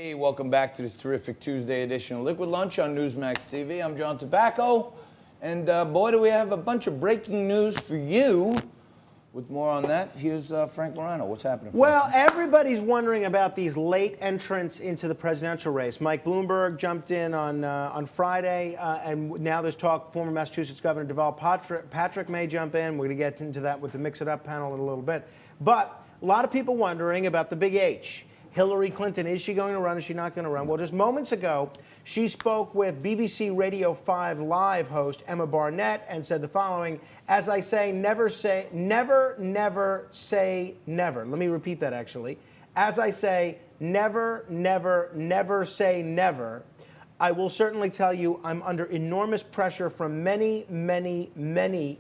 Hey, welcome back to this terrific Tuesday edition of Liquid Lunch on Newsmax TV. I'm John Tobacco, and boy, do we have a bunch of breaking news for you. With more on that, here's Frank Morano. What's happening, Frank? Well, everybody's wondering about these late entrants into the presidential race. Mike Bloomberg jumped in on Friday, and now there's talk former Massachusetts Governor Deval Patrick may jump in. We're going to get into that with the Mix It Up panel in a little bit. But a lot of people wondering about the big H. Hillary Clinton, is she going to run? Is she not going to run? Well, just moments ago, she spoke with BBC Radio 5 Live host Emma Barnett and said the following: as I say, never say never say never. Let me repeat that, actually. As I say, never say never. I will certainly tell you I'm under enormous pressure from many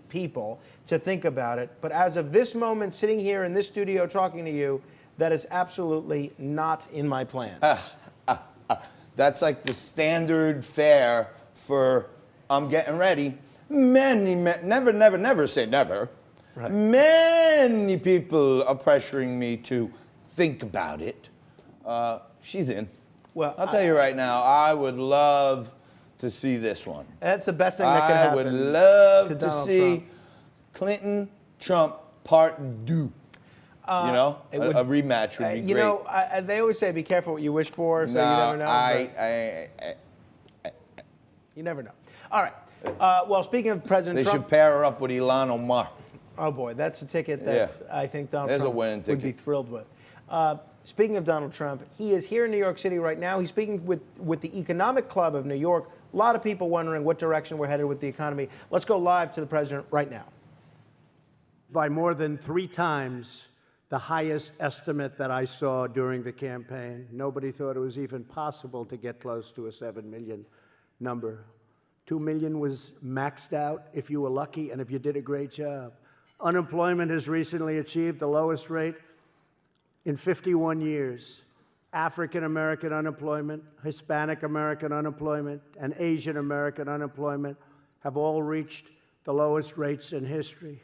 people to think about it. But as of this moment, sitting here in this studio talking to you, that is absolutely not in my plans. That's like the standard fare for I'm getting ready. Never say never. Right. Many people are pressuring me to think about it. She's in. Well, I'll tell you right now, I would love to see this one. That's the best thing that could happen. I would love to see Clinton, Trump, part 2. A rematch would be great. You know, they always say be careful what you wish for, so you never know. You never know. All right. Well, speaking of President Trump, they should pair her up with Ilhan Omar. Oh boy, that's a ticket that I think Donald Trump would be thrilled with. Speaking of Donald Trump, he is here in New York City right now. He's speaking with the Economic Club of New York. A lot of people wondering what direction we're headed with the economy. Let's go live to the president right now. By more than 3 times the highest estimate that I saw during the campaign. Nobody thought it was even possible to get close to a 7 million number. 2 million was maxed out if you were lucky and if you did a great job. Unemployment has recently achieved the lowest rate in 51 years. African American unemployment, Hispanic American unemployment, and Asian American unemployment have all reached the lowest rates in history.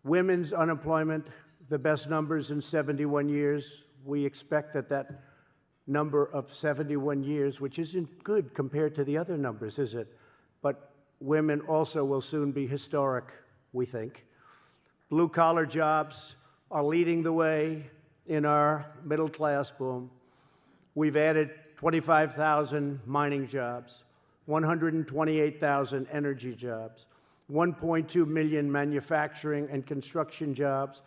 Women's unemployment, the best numbers in 71 years. We expect that number of 71 years, which isn't good compared to the other numbers, is it? But women also will soon be historic, we think. Blue-collar jobs are leading the way in our middle-class boom. We've added 25,000 mining jobs, 128,000 energy jobs, 1.2 million manufacturing and construction jobs,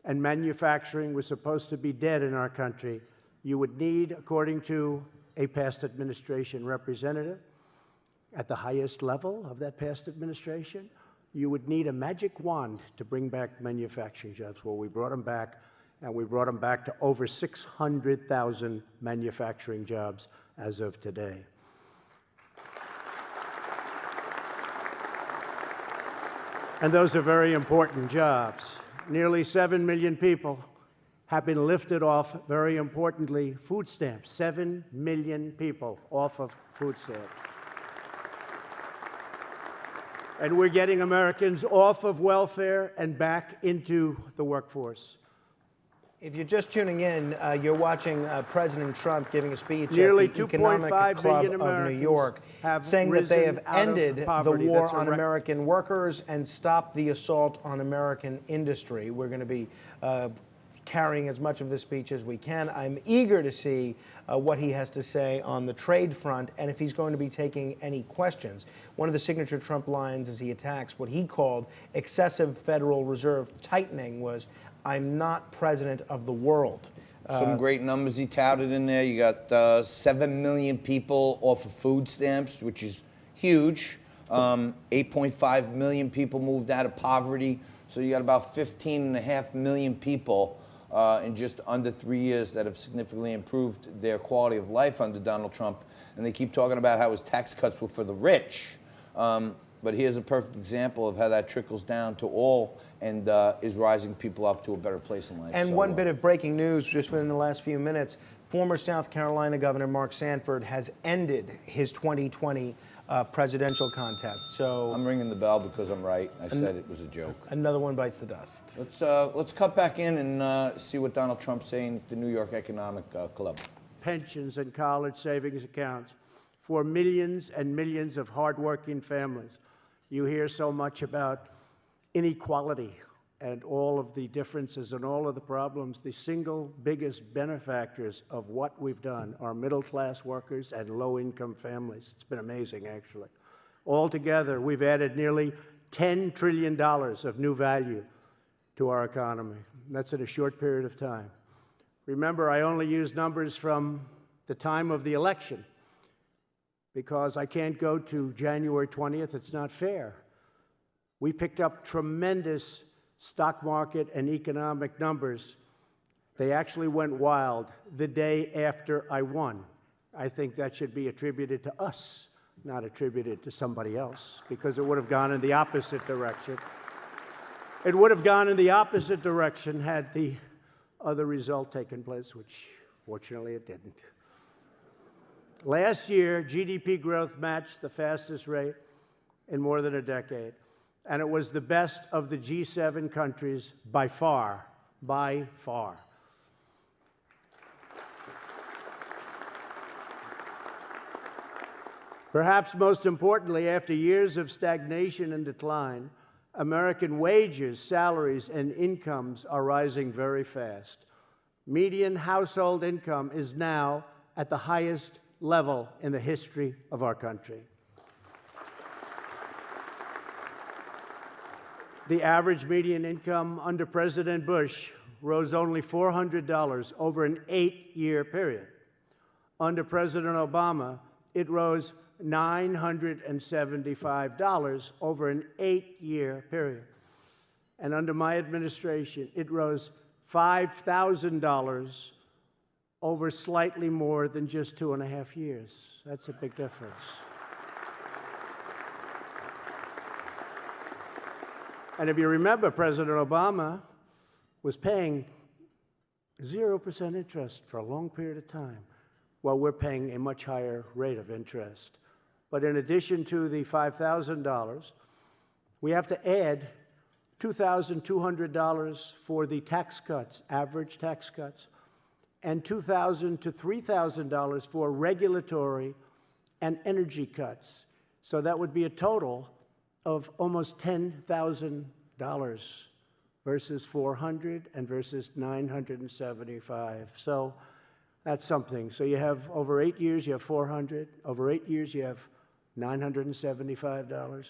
and manufacturing was supposed to be dead in our country. You would need, according to a past administration representative, at the highest level of that past administration, you would need a magic wand to bring back manufacturing jobs. Well, we brought them back, and we brought them back to over 600,000 manufacturing jobs as of today. And those are very important jobs. Nearly 7 million people have been lifted off, very importantly, food stamps. 7 million people off of food stamps. And we're getting Americans off of welfare and back into the workforce. If you're just tuning in, you're watching President Trump giving a speech Nearly at the Economic Club of New York, saying that they have ended the war on American workers and stopped the assault on American industry. We're going to be carrying as much of this speech as we can. I'm eager to see what he has to say on the trade front and if he's going to be taking any questions. One of the signature Trump lines as he attacks what he called excessive Federal Reserve tightening was, "I'm not president of the world." Some great numbers he touted in there. You got 7 million people off of food stamps, which is huge. 8.5 million people moved out of poverty. So you got about 15.5 million people in just under 3 years that have significantly improved their quality of life under Donald Trump. And they keep talking about how his tax cuts were for the rich. But here's a perfect example of how that trickles down to all and is rising people up to a better place in life. And one bit of breaking news just within the last few minutes. Former South Carolina Governor Mark Sanford has ended his 2020 presidential contest. So I'm ringing the bell because I'm right. I said it was a joke. Another one bites the dust. Let's cut back in and see what Donald Trump's saying at the New York Economic Club. pensions, and college savings accounts for millions and millions of hardworking families. You hear so much about inequality and all of the differences and all of the problems. The single biggest benefactors of what we've done are middle-class workers and low-income families. It's been amazing, actually. Altogether, we've added nearly $10 trillion of new value to our economy. That's in a short period of time. Remember, I only use numbers from the time of the election because I can't go to January 20th. It's not fair. We picked up tremendous stock market and economic numbers. They actually went wild the day after I won. I think that should be attributed to us, not attributed to somebody else, because it would have gone in the opposite direction. It would have gone in the opposite direction had the other result taken place, which fortunately it didn't. Last year, GDP growth matched the fastest rate in more than a decade, and it was the best of the G7 countries by far, by far. Perhaps most importantly, after years of stagnation and decline, American wages, salaries, and incomes are rising very fast. Median household income is now at the highest level in the history of our country. The average median income under President Bush rose only $400 over an 8-year period. Under President Obama, it rose $975 over an 8-year period. And under my administration, it rose $5,000 over slightly more than just 2.5 years. That's a big difference. And if you remember, President Obama was paying 0% interest for a long period of time, while we're paying a much higher rate of interest. But in addition to the $5,000, we have to add $2,200 for the tax cuts, average tax cuts, and $2,000 to $3,000 for regulatory and energy cuts. So that would be a total of almost $10,000 versus $400 and versus $975. So that's something. So you have over 8 years, you have $400. Over 8 years, you have $975.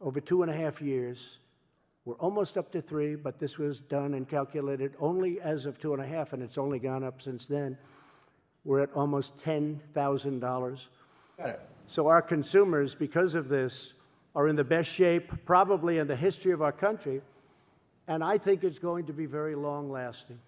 Over 2.5 years, we're almost up to 3, but this was done and calculated only as of 2.5, and it's only gone up since then. We're at almost $10,000. Got it. So our consumers, because of this, are in the best shape probably in the history of our country, and I think it's going to be very long-lasting.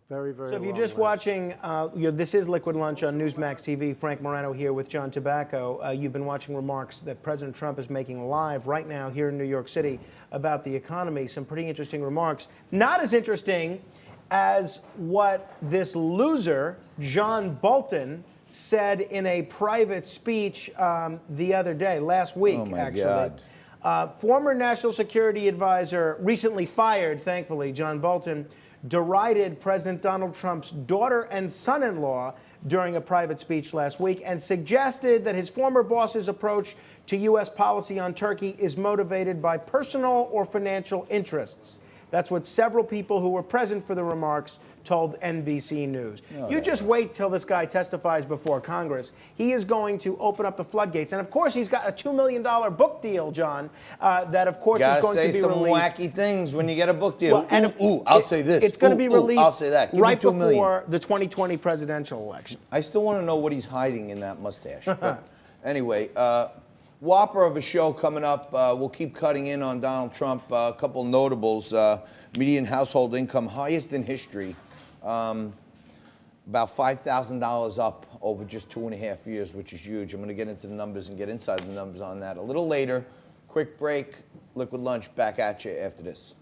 Very, very So if you're just watching, this is Liquid Lunch on Newsmax TV. Frank Morano here with John Tabacco. You've been watching remarks that President Trump is making live right now here in New York City about the economy. Some pretty interesting remarks. Not as interesting as what this loser, John Bolton, said in a private speech the other day, last week, Oh, my actually. God. Former National Security Advisor, recently fired, thankfully, John Bolton, derided President Donald Trump's daughter and son-in-law during a private speech last week and suggested that his former boss's approach to U.S. policy on Turkey is motivated by personal or financial interests. That's what several people who were present for the remarks told NBC News. You just wait till this guy testifies before Congress. He is going to open up the floodgates. And, of course, he's got a $2 million book deal, John, that, of course, is going to be released. You gotta say some wacky things when you get a book deal. Well, and I'll say this. It's going to be released I'll say that. Give right me $2 million. before the 2020 presidential election. I still want to know what he's hiding in that mustache. But anyway, whopper of a show coming up. We'll keep cutting in on Donald Trump. A couple notables. Median household income, highest in history. About $5,000 up over just 2.5 years, which is huge. I'm going to get into the numbers and get inside the numbers on that a little later. Quick break. Liquid Lunch back at you after this.